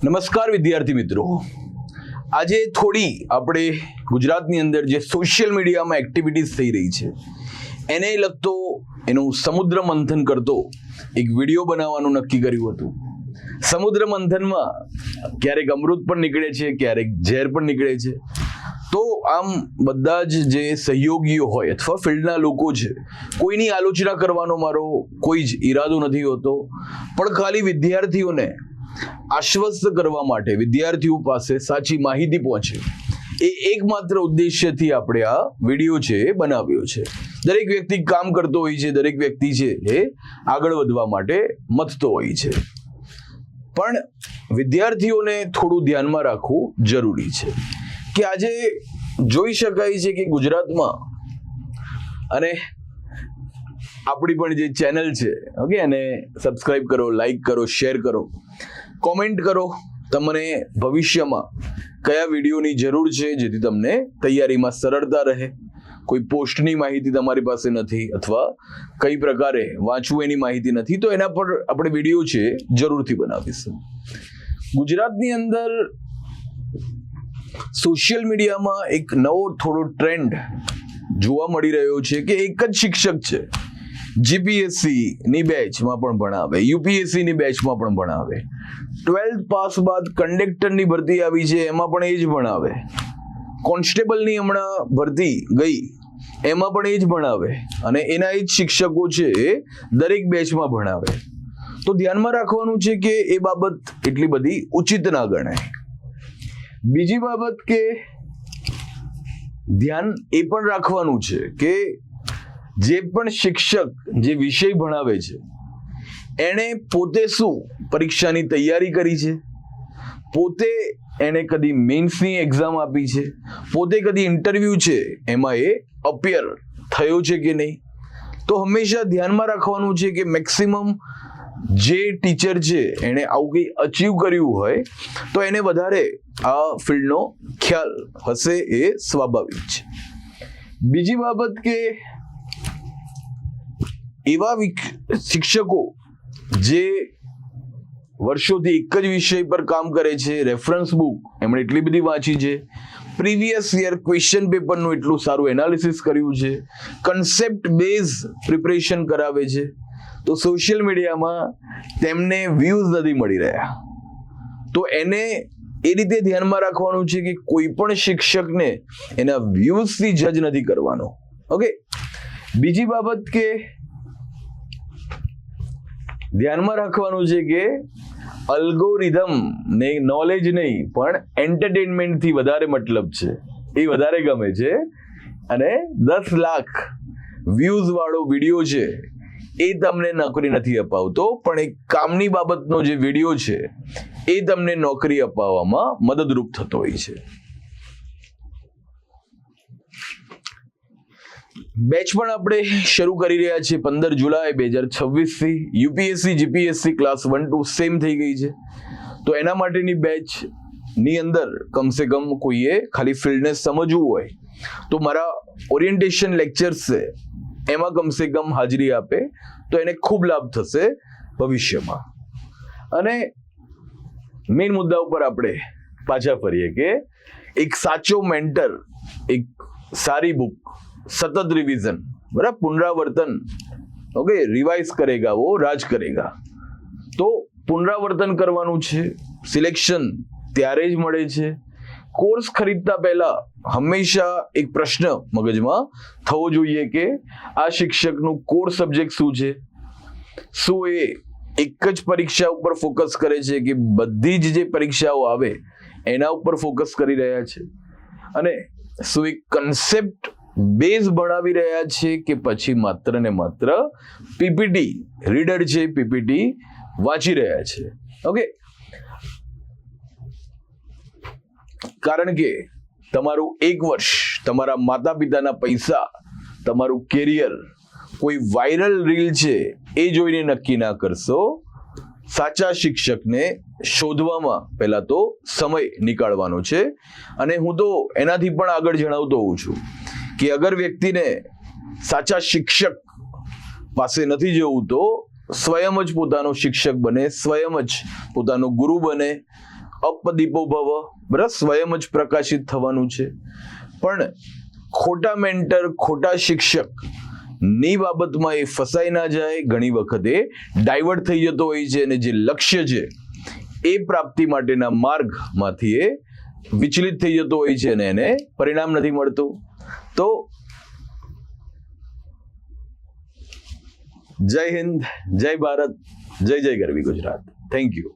નમસ્કાર વિદ્યાર્થી મિત્રો, આજે થોડી આપણે ગુજરાતની અંદર જે સોશિયલ મીડિયામાં એક્ટિવિટીઝ થઈ રહી છે એને લગતો એનું સમુદ્ર મંથન કરતો એક વિડીયો બનાવવાનું નક્કી કર્યું હતું. સમુદ્ર મંથનમાં ક્યારેક અમૃત પણ નીકળે છે, ક્યારેક ઝેર પણ નીકળે છે. તો આમ બધા જ જે સહયોગીઓ હોય અથવા ફિલ્ડના લોકો છે, કોઈની આલોચના કરવાનો મારો કોઈ જ ઈરાદો નથી હોતો, પણ ખાલી વિદ્યાર્થીઓને આશ્વસ્ત કરવા માટે, વિદ્યાર્થીઓ પાસે સાચી માહિતી પહોંચે એ એકમાત્ર ઉદ્દેશ્યથી આપણે આ વિડીયો છે એ બનાવ્યો છે. દરેક વ્યક્તિ કામ કરતો હોય છે, દરેક વ્યક્તિ છે એ આગળ વધવા માટે મથતો હોય છે, પણ વિદ્યાર્થીઓને થોડું ધ્યાનમાં રાખવું જરૂરી છે કે આજે જોઈ શકાય છે કે ગુજરાતમાં, અને આપણી પણ જે ચેનલ છે ઓકે, અને સબસ્ક્રાઇબ કરો, લાઈક કરો, શેર કરો, કોમેન્ટ કરો તમને ભવિષ્યમાં કયા વિડીયોની જરૂર છે જેથી તમને તૈયારીમાં સરળતા રહે. કોઈ પોસ્ટની માહિતી તમારી પાસે નથી અથવા કઈ પ્રકારે વાંચવું એની માહિતી નથી, તો એના પર આપણે વિડીયો છે જરૂરથી બનાવીશું. ગુજરાતની અંદર સોશિયલ મીડિયામાં એક નવો થોડો ટ્રેન્ડ જોવા મળી રહ્યો છે કે એક જ શિક્ષક છે, જીપીએસસી ની બેચમાં પણ ભણાવે, યુપીએસસી ની બેચમાં પણ ભણાવે, 12th પાસ બાદ કંડક્ટરની ભરતી આવી છે એમાં પણ એ જ ભણાવે, કોન્સ્ટેબલની હમણાં ભરતી ગઈ એમાં પણ એ જ ભણાવે, અને એના એ જ શિક્ષકો છે એ દરેક બેચમાં ભણાવે. તો ધ્યાનમાં રાખવાનું છે કે એ બાબત એટલી બધી ઉચિત ના ગણાય. બીજી બાબત કે ધ્યાન એ પણ રાખવાનું છે કે જે પણ શિક્ષક જે વિષય ભણાવે છે એણે પોતે શું પરીક્ષાની તૈયારી કરી છે, પોતે એણે કદી મેન્સની એક્ઝામ આપી છે, પોતે કદી ઇન્ટરવ્યુ છે એમાં એ અપિયર થયો છે કે નહીં. તો હંમેશા ધ્યાનમાં રાખવાનું છે કે મેક્સિમમ જે ટીચર છે એણે આવું કંઈ અચીવ કર્યું હોય તો એને વધારે આ ફિલ્ડનો ખ્યાલ હશે, એ સ્વાભાવિક છે. બીજી બાબત કે એવા શિક્ષકો જે વર્ષોથી એક જ વિષય પર કામ કરે છે, રેફરન્સ બુક એમણે એટલી બધી વાંચી છે, પ્રીવિયસ યર ક્વેશ્ચન પેપરનું એટલું સારું એનાલિસિસ કર્યું છે, કન્સેપ્ટ બેઝ પ્રિપરેશન કરાવે છે, તો સોશિયલ મીડિયામાં તેમને વ્યૂઝ નથી મળી રહ્યા. તો એને એ રીતે ધ્યાનમાં રાખવાનું છે કે કોઈ પણ શિક્ષકને એના વ્યૂઝથી જજ નથી કરવાનો. ઓકે. બીજી બાબત કે ધ્યાનમાં રાખવાનું છે કે અલ્ગોરિધમ ને નોલેજ નહીં પણ એન્ટરટેનમેન્ટથી વધારે મતલબ છે, એ વધારે ગમે છે, અને 10 લાખ વ્યૂઝ વાળો વિડીયો છે એ તમને નોકરી નથી અપાવતો, પણ એક કામની બાબતનો જે વિડીયો છે એ તમને નોકરી અપાવવામાં મદદરૂપ થતો હોય છે. બેચ પણ આપણે શરૂ કરી રહ્યા છીએ 15 જુલાઈ 2026 થી. યુપીએસસી જીપીએસસી ક્લાસ 1-2 સેમ થઈ ગઈ છે, તો એના માટેની બેચ ની અંદર કમસે કમ કોઈએ ખાલી ફિલ્ડને સમજવું હોય તો મારા ઓરિએન્ટેશન લેક્ચર્સ છે એમાં કમસે કમ હાજરી આપે તો એને ખૂબ લાભ થશે ભવિષ્યમાં. અને મેઇન મુદ્દા ઉપર આપણે પાછા ફરીએ કે એક સાચો મેન્ટર એક સારી બુક, સતત રિવિઝન, બરાબર, પુનરાवर्तन, ઓકે, રિવાઇઝ કરેગા વો રાજ કરેગા. તો પુનરાवर्तन કરવાનું છે, સિલેક્શન ત્યારે જ મળે છે. કોર્સ ખરીદતા પહેલા હંમેશા એક પ્રશ્ન મગજમાં થવો જોઈએ કે આ શિક્ષકનું કોર સબ્જેક્ટ શું છે, શું એ એક જ પરીક્ષા ઉપર ફોકસ કરે છે કે બધી જ જે પરીક્ષાઓ આવે એના ઉપર ફોકસ કરી રહ્યા છે, અને શું એક કન્સેપ્ટ બેઝ ભણાવી રહ્યા છે કે પછી માત્ર ને માત્ર પીપીટી રીડર છે, પીપીટી વાંચી રહ્યા છે. ઓકે. કારણ કે તમારું એક વર્ષ, તમારા માતા પિતાના પૈસા, તમારું કેરિયર કોઈ વાયરલ રીલ છે એ જોઈને નક્કી ના કરશો. સાચા શિક્ષકને શોધવામાં પહેલા તો સમય નીકાળવાનો છે. અને હું તો એનાથી પણ આગળ જણાવતો હોઉં છું કે અગર વ્યક્તિને સાચા શિક્ષક પાસે નથી જવું તો સ્વયં જ પોતાનો શિક્ષક બને, સ્વયં જ પોતાનો ગુરુ બને, અપદીપો ભવ, બરાબર, સ્વયં જ પ્રકાશિત થવાનું છે. પણ ખોટા મેન્ટર, ખોટા શિક્ષક ની બાબતમાં એ ફસાઈ ના જાય. ઘણી વખત એ ડાયવર્ટ થઈ જતો હોય છે અને જે લક્ષ્ય છે એ પ્રાપ્તિ માટેના માર્ગમાંથી એ વિચલિત થઈ જતો હોય છે અને એને પરિણામ નથી મળતું. તો જય હિન્દ, જય ભારત, જય જય ગરવી ગુજરાત. Thank you.